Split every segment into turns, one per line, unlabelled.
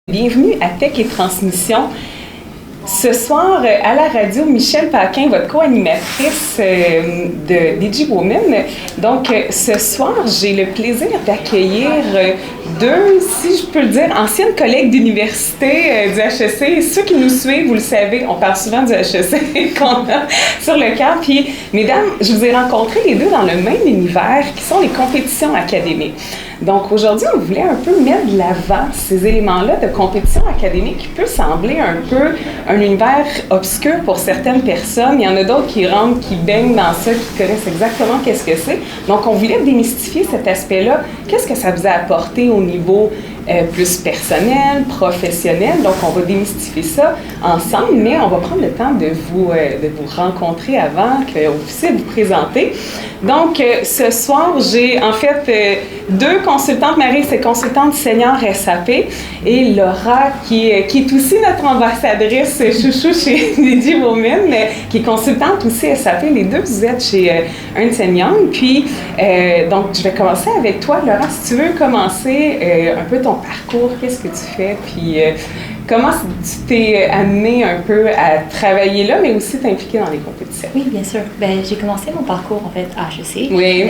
Bienvenue à Tech et Transmission. Ce soir, à la radio, Michèle Paquin, votre co-animatrice de DigiWoman. Donc, ce soir, j'ai le plaisir d'accueillir deux, si je peux le dire, anciennes collègues d'université du HEC. Ceux qui nous suivent, vous le savez, on parle souvent du HEC qu'on a sur le cœur. Puis, mesdames, je vous ai rencontrées les deux dans le même univers, qui sont les compétitions académiques. Donc, aujourd'hui, on voulait un peu mettre de l'avant ces éléments-là de compétition académique qui peut sembler un peu un univers obscur pour certaines personnes. Il y en a d'autres qui rentrent, qui baignent dans ça, qui connaissent exactement qu'est-ce que c'est. Donc, on voulait démystifier cet aspect-là. Qu'est-ce que ça vous a apporté au niveau plus personnel, professionnel? Donc, on va démystifier ça ensemble, mais on va prendre le temps de vous rencontrer avant que vous puissiez vous présenter. Donc, ce soir, j'ai en fait deux consultantes. Marie, c'est consultante senior SAP, et Laura, qui est aussi notre ambassadrice chouchou chez DigiWoman, qui est consultante aussi SAP. Les deux, vous êtes chez Ernst & Young. Puis, donc, je vais commencer avec toi, Laura, si tu veux commencer un peu ton parcours, qu'est-ce que tu fais, puis comment tu t'es amenée un peu à travailler là, mais aussi t'impliquer dans les compétitions?
Oui, bien sûr. Ben, j'ai commencé mon parcours, en fait, à HEC.
Oui.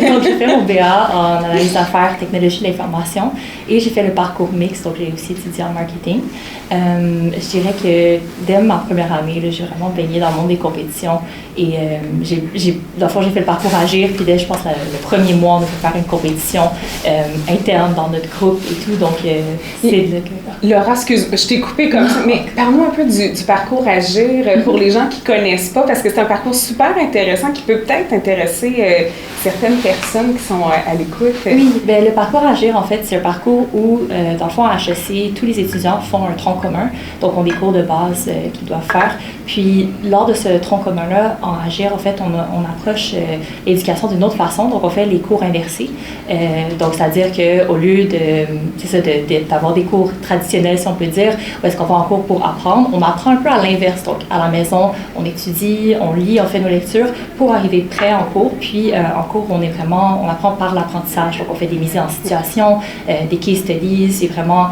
Donc, j'ai fait mon BA en analyse d'affaires, technologie de l'information, et j'ai fait le parcours mixte, donc j'ai aussi étudié en marketing. Je dirais que dès ma première année, là, j'ai vraiment baigné dans le monde des compétitions, et dans le fond, j'ai fait le parcours Agir, puis dès, je pense, le premier mois, on a fait faire une compétition interne dans notre groupe et tout, donc c'est là que...
Laura, excuse, je t'ai coupé comme ça, mais parle-moi un peu du parcours Agir pour les gens qui ne connaissent pas, parce que c'est un parcours super intéressant qui peut peut-être intéresser certaines personnes qui sont à l'écoute.
Oui, bien, le parcours Agir, en fait, c'est un parcours où, dans le fond, à HEC, tous les étudiants font un tronc commun, donc on a des cours de base qu'ils doivent faire. Puis, lors de ce tronc commun-là, en Agir, en fait, on approche l'éducation d'une autre façon, donc on fait les cours inversés. Donc, c'est-à-dire qu'au lieu d'avoir des cours traditionnels, si on peut dire, où est-ce qu'on va en cours pour apprendre, on apprend un peu à l'inverse. Donc, à la maison, on étudie, on lit, on fait nos lectures pour arriver prêt en cours. Puis, en cours, on apprend par l'apprentissage. Donc, on fait des mises en situation, des case studies. C'est vraiment,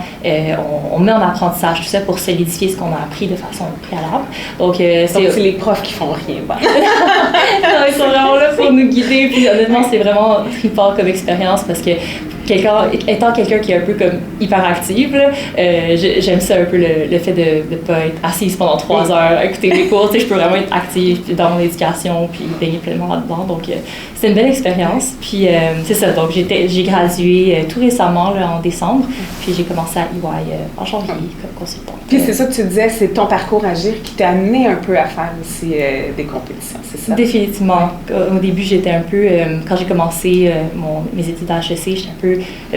on met en apprentissage tout ça pour solidifier ce qu'on a appris de façon préalable. Donc,
c'est les profs qui font rien. Bon.
Non, ils sont vraiment là pour nous guider. Puis, honnêtement, c'est vraiment trippant comme expérience parce que étant quelqu'un qui est un peu comme hyperactive, j'aime ça un peu le fait de ne pas être assise pendant 3 heures à écouter les cours. Je peux vraiment être active dans mon éducation puis baigner pleinement là-dedans. Donc, c'est une belle expérience. Puis, c'est ça. Donc, j'ai gradué tout récemment, là, en décembre. Puis, j'ai commencé à EY en janvier comme consultante.
Puis, c'est ça que tu disais, c'est ton parcours Agir qui t'a amené un peu à faire aussi des compétitions, c'est ça?
Définitivement. Au début, j'étais un peu, quand j'ai commencé mes études à HEC, j'étais un peu,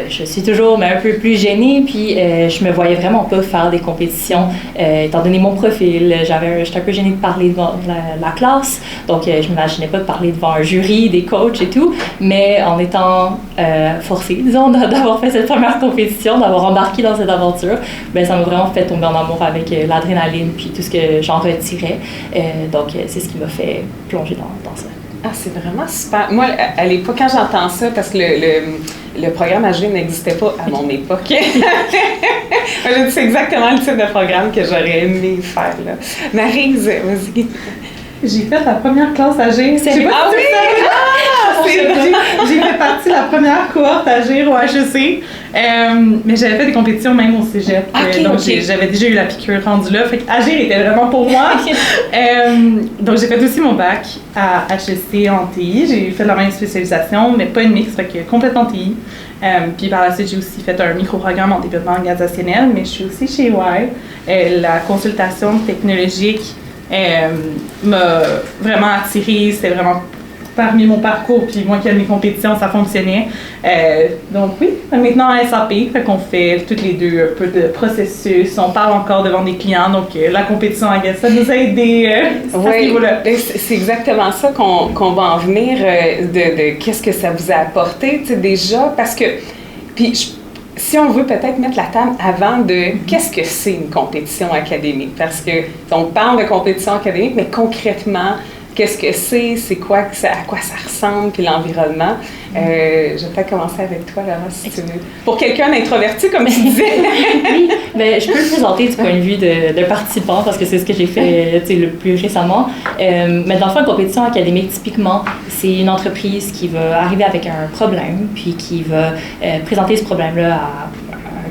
je suis toujours, mais un peu plus gênée, puis je me voyais vraiment pas faire des compétitions, étant donné mon profil. J'étais un peu gênée de parler devant la classe, donc je m'imaginais pas de parler devant un jury, des coachs et tout, mais en étant forcée, disons, d'avoir fait cette première compétition, d'avoir embarqué dans cette aventure, ben ça m'a vraiment fait tomber en amour avec l'adrénaline, puis tout ce que j'en retirais. Donc, c'est ce qui m'a fait plonger dans ça.
Ah, c'est vraiment super. Moi, à l'époque, quand j'entends ça, parce que le programme Agir n'existait pas à mon époque. Je dis, c'est exactement le type de programme que j'aurais aimé faire, là. Maryse, vas-y.
J'ai fait la première classe Agir.
Ah oui!
J'ai fait partie de la première cohorte Agir au HEC, mais j'avais fait des compétitions même au cégep. Donc, j'avais déjà eu la piqûre rendue là. Fait que Agir était vraiment pour moi. Donc, j'ai fait aussi mon bac à HEC en TI. J'ai fait la même spécialisation, mais pas une mixte, fait que complètement TI. Puis par la suite, j'ai aussi fait un micro-programme en développement organisationnel, mais je suis aussi chez EY. La consultation technologique m'a vraiment attirée. C'était vraiment parmi mon parcours, puis moi qui aime les compétitions, ça fonctionnait. Donc oui, maintenant à SAP, fait qu'on fait toutes les deux un peu de processus, on parle encore devant des clients, donc la compétition, ça nous a aidé à ce niveau-là.
C'est exactement ça qu'on va en venir, de qu'est-ce que ça vous a apporté, tu sais, déjà, parce que, puis si on veut peut-être mettre la table avant de qu'est-ce que c'est une compétition académique, parce que on parle de compétition académique, mais concrètement, qu'est-ce que c'est quoi, à quoi ça ressemble, puis l'environnement. Je vais peut-être commencer avec toi, Laura, si tu veux. Pour quelqu'un d'introverti, comme tu disais.
Oui, mais je peux le présenter du point de vue de participant, parce que c'est ce que j'ai fait le plus récemment. Mais dans le fond, une compétition académique, typiquement, c'est une entreprise qui va arriver avec un problème, puis qui va présenter ce problème-là à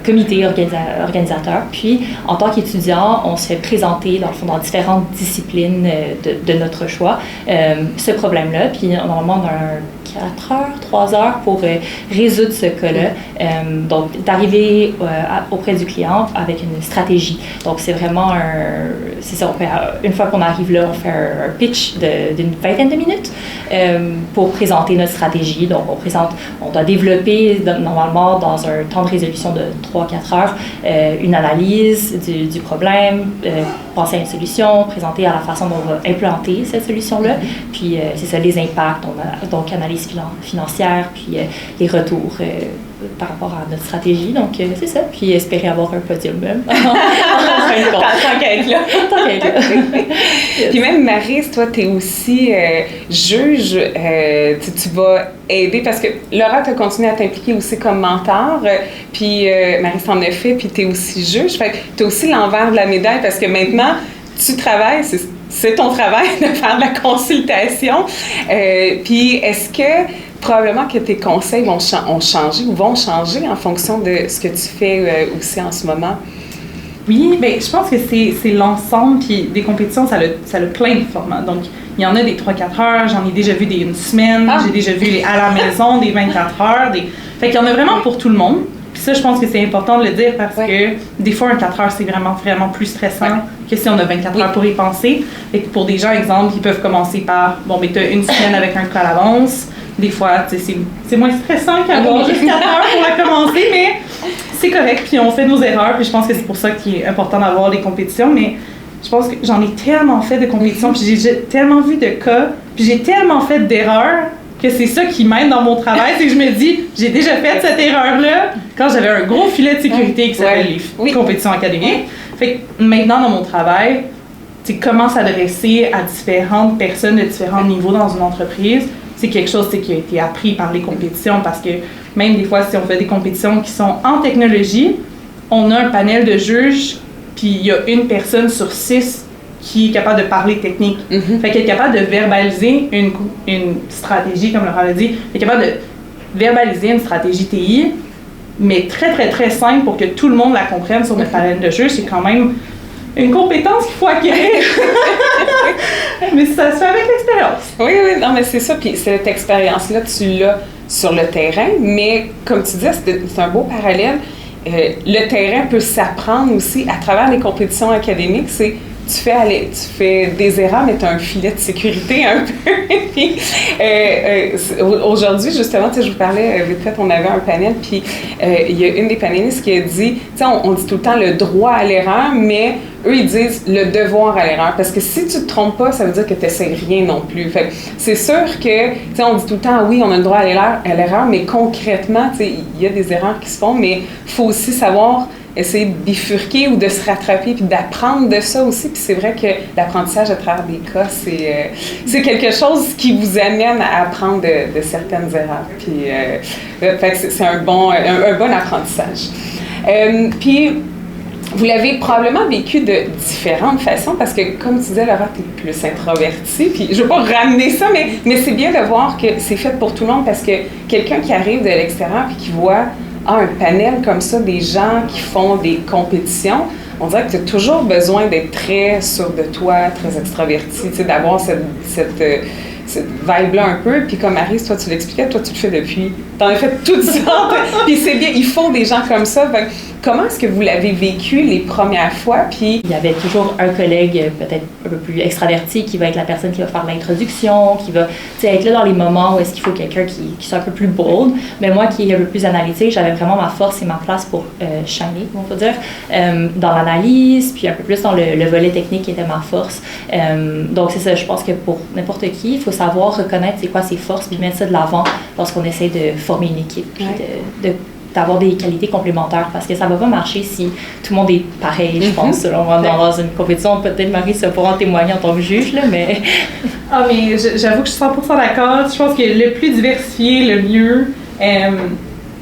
comité organisateur. Puis, en tant qu'étudiant, on se fait présenter, dans le fond, dans différentes disciplines de notre choix, ce problème-là. Puis, normalement, on a 4 heures, 3 heures pour résoudre ce cas-là. Donc, d'arriver auprès du client avec une stratégie. Donc, c'est vraiment c'est ça, une fois qu'on arrive là, on fait un pitch d'une vingtaine de minutes pour présenter notre stratégie. Donc, on doit développer normalement dans un temps de résolution de 3-4 heures une analyse du problème, penser à une solution, présenter à la façon dont on va implanter cette solution-là. Puis, c'est ça, les impacts, donc analyse financière, puis les retours par rapport à notre stratégie. Donc, c'est ça. Puis, espérer avoir un podium même.
Tant qu'à être là.
Tant qu'à être là.
Puis même, Maryse, toi, tu es aussi juge. Tu vas aider, parce que Laura, tu as continué à t'impliquer aussi comme mentor. Puis, Maryse en a fait, puis tu es aussi juge. Fait que tu as aussi l'envers de la médaille, parce que maintenant, tu travailles, c'est ton travail de faire de la consultation. Puis, est-ce que probablement que tes conseils ont changé ou vont changer en fonction de ce que tu fais aussi en ce moment?
Oui, bien, je pense que c'est l'ensemble, puis des compétitions, ça a plein de formats. Donc, il y en a des 3-4 heures, j'en ai déjà vu des 1 semaine, j'ai déjà vu les à la maison, des 24 heures. Fait qu'il y en a vraiment pour tout le monde. Puis ça, je pense que c'est important de le dire parce que des fois, un 4 heures, c'est vraiment, vraiment plus stressant que si on a 24 heures pour y penser. Fait que pour des gens, exemple, qui peuvent commencer par, bon, mais tu as 1 semaine avec un cas à l'avance. Des fois, c'est moins stressant qu'avoir juste 4 heures pour la commencer, mais c'est correct. Puis on fait nos erreurs, puis je pense que c'est pour ça qu'il est important d'avoir des compétitions. Mais je pense que j'en ai tellement fait de compétitions, puis j'ai tellement vu de cas, puis j'ai tellement fait d'erreurs que c'est ça qui m'aide dans mon travail. C'est que je me dis, j'ai déjà fait cette erreur-là quand j'avais un gros filet de sécurité qui s'appelle les compétitions académiques. Fait que maintenant, dans mon travail, c'est comment s'adresser à différentes personnes de différents niveaux dans une entreprise. C'est quelque chose qui a été appris par les compétitions parce que même des fois, si on fait des compétitions qui sont en technologie, on a un panel de juges, puis il y a 1 personne sur 6 qui est capable de parler technique. Fait qu'elle est capable de verbaliser une stratégie, comme Laura l'a dit, elle est capable de verbaliser une stratégie TI, mais très, très, très simple pour que tout le monde la comprenne sur notre panel de juges. C'est quand même une compétence qu'il faut acquérir. Mais ça se fait avec l'expérience.
Oui, non, mais c'est ça. Puis cette expérience-là, tu l'as sur le terrain, mais comme tu disais, c'est un beau parallèle. Le terrain peut s'apprendre aussi à travers les compétitions académiques. Tu fais des erreurs, mais tu as un filet de sécurité un peu. Puis, aujourd'hui, justement, je vous parlais, vite fait, on avait un panel, puis il y a une des panélistes qui a dit, on dit tout le temps le droit à l'erreur, mais eux, ils disent le devoir à l'erreur. Parce que si tu te trompes pas, ça veut dire que tu n'essaies rien non plus. Fait c'est sûr que, on dit tout le temps, oui, on a le droit à l'erreur, mais concrètement, il y a des erreurs qui se font, mais il faut aussi savoir essayer de bifurquer ou de se rattraper puis d'apprendre de ça aussi. Puis c'est vrai que l'apprentissage à travers des cas, c'est quelque chose qui vous amène à apprendre de certaines erreurs. Puis fait que c'est un bon apprentissage. Puis vous l'avez probablement vécu de différentes façons parce que, comme tu disais, Laura, tu es plus introvertie. Puis je ne veux pas ramener ça, mais c'est bien de voir que c'est fait pour tout le monde parce que quelqu'un qui arrive de l'extérieur puis qui voit un panel comme ça, des gens qui font des compétitions, on dirait que tu as toujours besoin d'être très sûr de toi, très extraverti, d'avoir cette vibe-là un peu. Puis comme Maryse, toi, tu l'expliquais, toi, tu le fais depuis. Tu en as fait toutes sortes. Puis c'est bien, il faut des gens comme ça. Fait, comment est-ce que vous l'avez vécu les premières fois? Puis
il y avait toujours un collègue peut-être un peu plus extraverti qui va être la personne qui va faire l'introduction, qui va être là dans les moments où est-ce qu'il faut quelqu'un qui soit un peu plus bold. Mais moi qui est un peu plus analytique, j'avais vraiment ma force et ma place pour shiner, on peut dire, dans l'analyse, puis un peu plus dans le volet technique qui était ma force. Donc c'est ça, je pense que pour n'importe qui, il faut savoir reconnaître c'est quoi ses forces puis mettre ça de l'avant lorsqu'on essaie de former une équipe puis de d'avoir des qualités complémentaires parce que ça va pas marcher si tout le monde est pareil, je pense. Là, on va dans une compétition, peut-être Marie, ça pourra en témoigner en tant que juge, là, mais...
Ah, mais j'avoue que je suis 100% d'accord. Je pense que le plus diversifié, le mieux,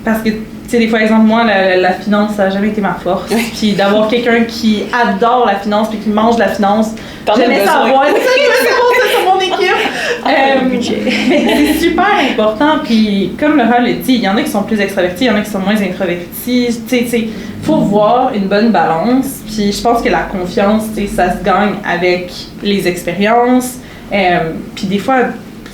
parce que, tu sais, des fois, exemple, moi, la finance, ça n'a jamais été ma force. Puis d'avoir quelqu'un qui adore la finance puis qui mange la finance, j'aimais savoir. C'est mon équipe. Mais c'est super important. Puis comme Laura l'a dit, il y en a qui sont plus extravertis, il y en a qui sont moins introvertis. Tu sais, faut voir une bonne balance. Puis je pense que la confiance, tu sais, ça se gagne avec les expériences. Puis des fois,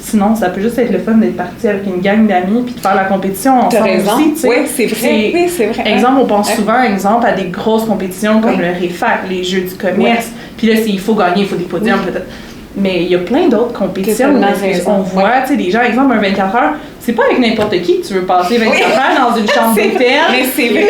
sinon, ça peut juste être le fun d'être parti avec une gang d'amis puis de faire la compétition ensemble aussi, tu sais.
Oui, c'est vrai. Oui, c'est vrai.
Exemple, on pense souvent, à des grosses compétitions comme le REFAC, les Jeux du commerce. Puis là, il faut gagner, il faut des podiums peut-être. Mais il y a plein d'autres compétitions où on voit, tu sais, des gens, exemple, un 24 heures, c'est pas avec n'importe qui que tu veux passer 24 heures dans une chambre d'hôtel.
Mais c'est vrai.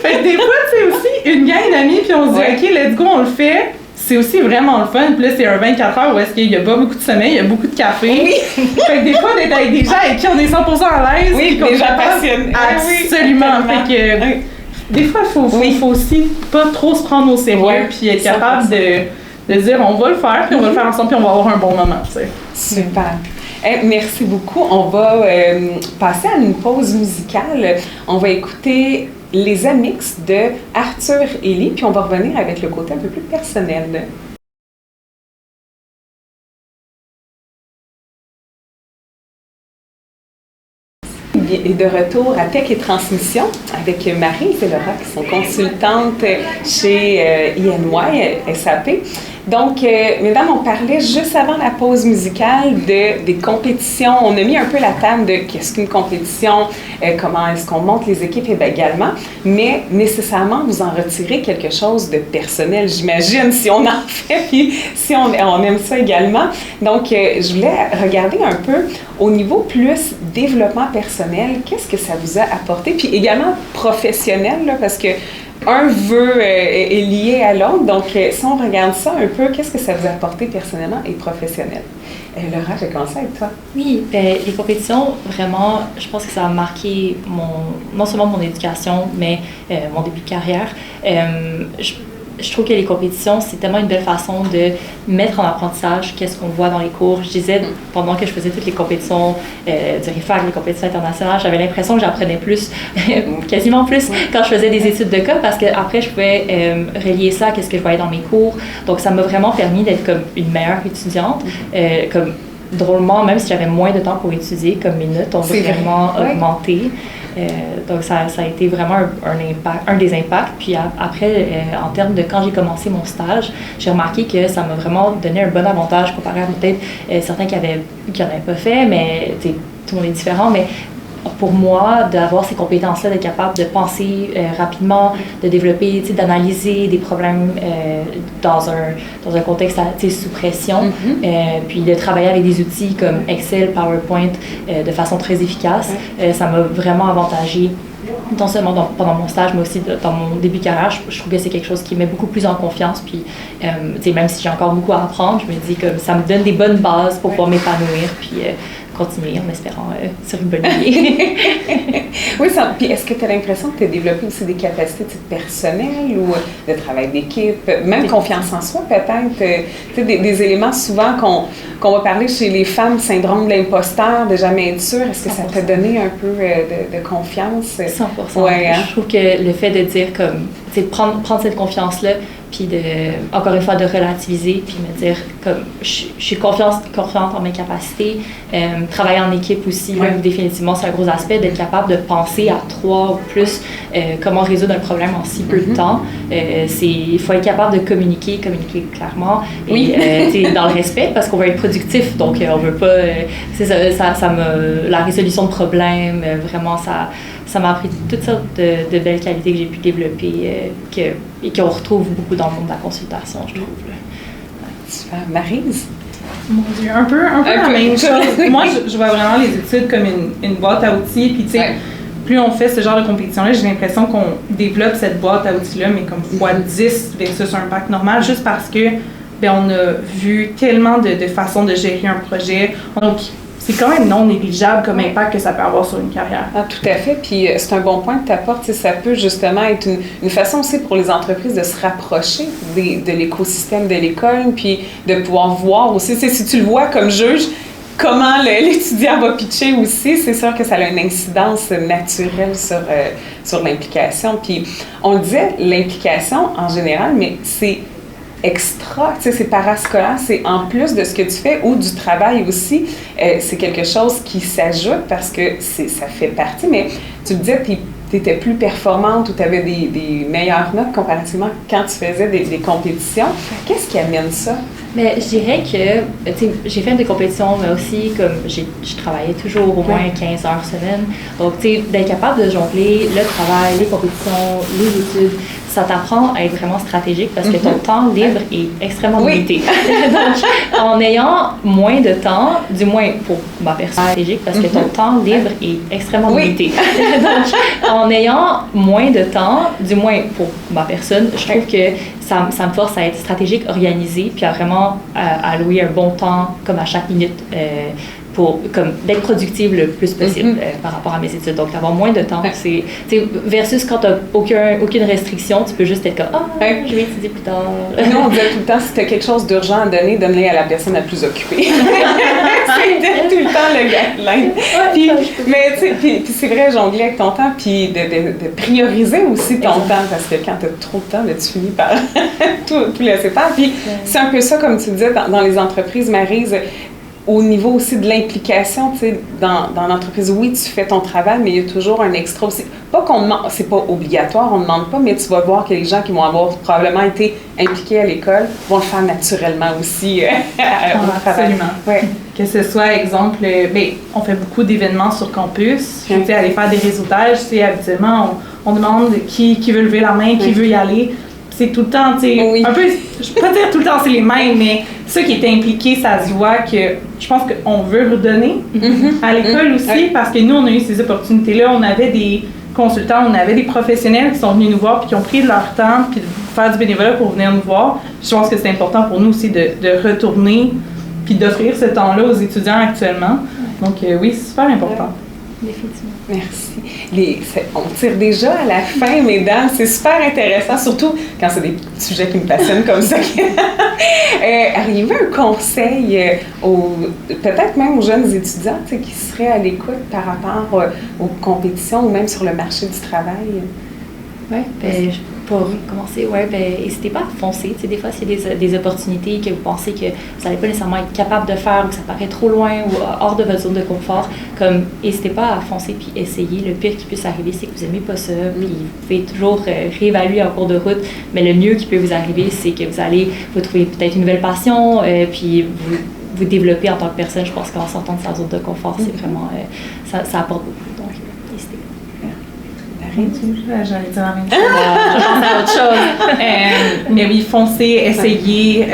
Fait que des fois, tu sais, aussi, une gang d'amis puis on se dit, OK, let's go, on le fait. C'est aussi vraiment le fun. Puis là, c'est un 24 heures où est-ce qu'il n'y a pas beaucoup de sommeil, il y a beaucoup de café. Fait que des fois, d'être avec des gens avec qui on est 100% à l'aise.
Oui, des gens passionnés.
Absolument. Fait que des fois, il faut aussi pas trop se prendre au sérieux puis être capable de dire on va le faire, puis on va le faire ensemble, puis on va avoir un bon moment. T'sais.
Super. Merci beaucoup. On va passer à une pause musicale. On va écouter Les Amix de Arthur Élie, puis on va revenir avec le côté un peu plus personnel. Et de retour à Tech et Transmission avec Marie et Laura qui sont consultantes chez EY SAP. Donc, mesdames, on parlait juste avant la pause musicale des compétitions. On a mis un peu la table de qu'est-ce qu'une compétition, comment est-ce qu'on monte les équipes également, mais nécessairement, vous en retirez quelque chose de personnel, j'imagine, si on en fait, puis si on aime ça également. Donc, je voulais regarder un peu au niveau plus développement personnel, qu'est-ce que ça vous a apporté, puis également professionnel, là, parce que un vœu est lié à l'autre. Donc, si on regarde ça un peu, qu'est-ce que ça vous a apporté personnellement et professionnel? Laura, je vais commencer avec toi.
Oui, les compétitions, vraiment, je pense que ça a marqué non seulement mon éducation, mais mon début de carrière. Je trouve que les compétitions, c'est tellement une belle façon de mettre en apprentissage qu'est-ce qu'on voit dans les cours. Je disais, pendant que je faisais toutes les compétitions du REFAC, les compétitions internationales, j'avais l'impression que j'apprenais plus, quasiment plus, quand je faisais des études de cas, parce qu'après, je pouvais relier ça à ce que je voyais dans mes cours. Donc, ça m'a vraiment permis d'être comme une meilleure étudiante, comme drôlement, même si j'avais moins de temps pour étudier, comme mes notes ont vraiment augmenté. Donc, ça a été vraiment un des impacts. Puis après, en termes de quand j'ai commencé mon stage, j'ai remarqué que ça m'a vraiment donné un bon avantage comparé à peut-être certains qui n'en avaient pas fait, mais tout le monde est différent. Mais pour moi, d'avoir ces compétences-là, d'être capable de penser rapidement, de développer, d'analyser des problèmes dans un contexte sous pression, puis de travailler avec des outils comme Excel, PowerPoint de façon très efficace, ça m'a vraiment avantagé. Non seulement pendant mon stage, mais aussi dans mon début de carrière, je trouve que c'est quelque chose qui me met beaucoup plus en confiance. Puis, même si j'ai encore beaucoup à apprendre, je me dis que ça me donne des bonnes bases pour pouvoir m'épanouir, puis continuer en espérant sur une bonne lignée.
Oui, puis est-ce que tu as l'impression que tu as développé aussi des capacités personnelles ou de travail d'équipe, même confiance en soi peut-être, des éléments souvent qu'on va parler chez les femmes, syndrome de l'imposteur, de jamais être sûre, est-ce que 100%. Ça t'a donné un peu de confiance?
100%.
Ouais, hein?
Je trouve que le fait de dire comme, prendre cette confiance-là, puis encore une fois, de relativiser, puis me dire comme, je suis confiante en mes capacités, travailler en équipe aussi, là, définitivement, c'est un gros aspect, d'être capable de penser à 3 ou plus, comment résoudre un problème en si peu de temps. Il faut être capable de communiquer clairement, et dans le respect, parce qu'on veut être productif, donc on veut pas, la résolution de problèmes, vraiment, ça m'a appris toutes sortes de belles qualités que j'ai pu développer et qu'on retrouve beaucoup dans le monde de la consultation, je trouve.
Super. Maryse?
Mon Dieu, un peu la même chose. Moi, je vois vraiment les études comme une boîte à outils, puis tu sais, plus on fait ce genre de compétition-là, j'ai l'impression qu'on développe cette boîte à outils-là, mais comme x10 versus un bac normal, juste parce que on a vu tellement de façons de gérer un projet. Donc, c'est quand même non négligeable comme impact que ça peut avoir sur une carrière.
Ah, tout à fait. Puis c'est un bon point que tu apportes. Ça peut justement être une façon aussi pour les entreprises de se rapprocher de l'écosystème de l'école, puis de pouvoir voir aussi, si tu le vois comme juge, comment l'étudiant va pitcher aussi, c'est sûr que ça a une incidence naturelle sur l'implication. Puis on le disait, l'implication en général, mais c'est extra, tu sais, c'est parascolaire, c'est en plus de ce que tu fais ou du travail aussi, c'est quelque chose qui s'ajoute parce que ça fait partie, mais tu le disais, tu étais plus performante ou tu avais des meilleures notes comparativement quand tu faisais des compétitions. Qu'est-ce qui amène ça?
Mais je dirais que, tu sais, j'ai fait des compétitions, mais aussi, comme je travaillais toujours au moins 15 heures semaine. Donc, tu sais, d'être capable de jongler le travail, les compétitions, les études, ça t'apprend à être vraiment stratégique parce que ton temps libre est extrêmement limité. Donc, en ayant moins de temps, du moins pour ma personne stratégique, parce que ton temps libre est extrêmement limité. Donc, en ayant moins de temps, du moins pour ma personne, je trouve que ça me force à être stratégique, organisé, puis à vraiment allouer un bon temps, comme à chaque minute, pour d'être productive le plus possible par rapport à mes études. Donc, avoir moins de temps, c'est versus quand tu n'as aucune restriction, tu peux juste être comme « Ah, je vais étudier plus tard. »
Nous, on disait tout le temps, si tu as quelque chose d'urgent à donner, donne-le à la personne la plus occupée. C'est tout le temps le guideline. Mais tu sais, puis c'est vrai, jongler avec ton temps, puis de prioriser aussi ton temps, parce que quand tu as trop de temps, là, tu finis par tout laisser faire. Puis c'est un peu ça, comme tu disais, dans les entreprises, Maryse, au niveau aussi de l'implication, tu sais, dans l'entreprise, oui, tu fais ton travail, mais il y a toujours un extra aussi. Pas qu'on demande, c'est pas obligatoire, on ne demande pas, mais tu vas voir que les gens qui vont avoir probablement été impliqués à l'école vont le faire naturellement aussi au travail.
Absolument. Ouais. Que ce soit, exemple, on fait beaucoup d'événements sur campus. Tu sais, aller faire des réseautages, c'est habituellement, on demande qui veut lever la main, qui veut y aller. C'est tout le temps, tu sais, un peu, je peux pas dire tout le temps c'est les mêmes, mais ceux qui étaient impliqués, ça se voit que je pense qu'on veut redonner à l'école aussi, parce que nous, on a eu ces opportunités-là. On avait des consultants, on avait des professionnels qui sont venus nous voir puis qui ont pris de leur temps puis de faire du bénévolat pour venir nous voir. Je pense que c'est important pour nous aussi de retourner puis d'offrir ce temps-là aux étudiants actuellement. Donc oui, c'est super important.
Définitivement.
Merci. On tire déjà à la fin, mesdames. C'est super intéressant, surtout quand c'est des sujets qui me passionnent comme ça. Auriez-vous un conseil peut-être même aux jeunes étudiants qui seraient à l'écoute par rapport aux compétitions ou même sur le marché du travail?
Oui, pour commencer, n'hésitez pas à foncer. Tu sais, des fois, s'il y a des opportunités que vous pensez que vous n'allez pas nécessairement être capable de faire ou que ça paraît trop loin ou hors de votre zone de confort, n'hésitez pas à foncer puis essayer. Le pire qui puisse arriver, c'est que vous n'aimez pas ça, puis vous pouvez toujours réévaluer en cours de route, mais le mieux qui peut vous arriver, c'est que vous allez vous trouver peut-être une nouvelle passion, puis vous développer en tant que personne. Je pense qu'en sortant de sa zone de confort, c'est vraiment, ça apporte beaucoup. Donc, n'hésitez pas.
J'allais dire la même chose. Je pense à autre chose. Mais oui, foncer, essayer,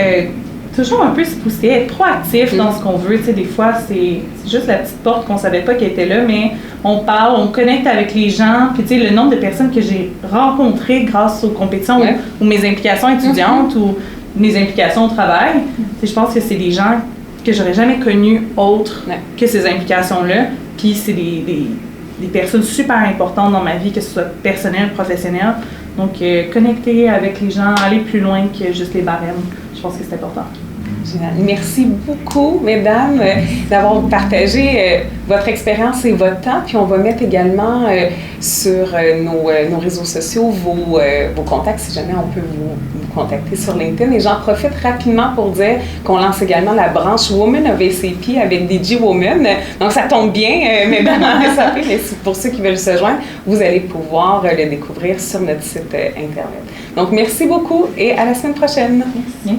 toujours un peu se pousser, être proactif dans ce qu'on veut. Tu sais, des fois, c'est juste la petite porte qu'on savait pas qu'elle était là, mais on parle, on connecte avec les gens. Puis, tu sais, le nombre de personnes que j'ai rencontrées grâce aux compétitions ou mes implications étudiantes ou mes implications au travail, tu sais, je pense que c'est des gens que j'aurais jamais connus autres que ces implications-là. Puis, c'est des personnes super importantes dans ma vie, que ce soit personnelle, professionnelle. Donc, connecter avec les gens, aller plus loin que juste les barèmes, je pense que c'est important.
Génial. Merci beaucoup, mesdames, d'avoir partagé votre expérience et votre temps. Puis on va mettre également sur nos réseaux sociaux vos contacts, si jamais on peut vous contacter sur LinkedIn. Et j'en profite rapidement pour dire qu'on lance également la branche Women of SAP avec DG Women. Donc ça tombe bien, mesdames en SAP, mais pour ceux qui veulent se joindre, vous allez pouvoir le découvrir sur notre site Internet. Donc merci beaucoup et à la semaine prochaine.
Merci.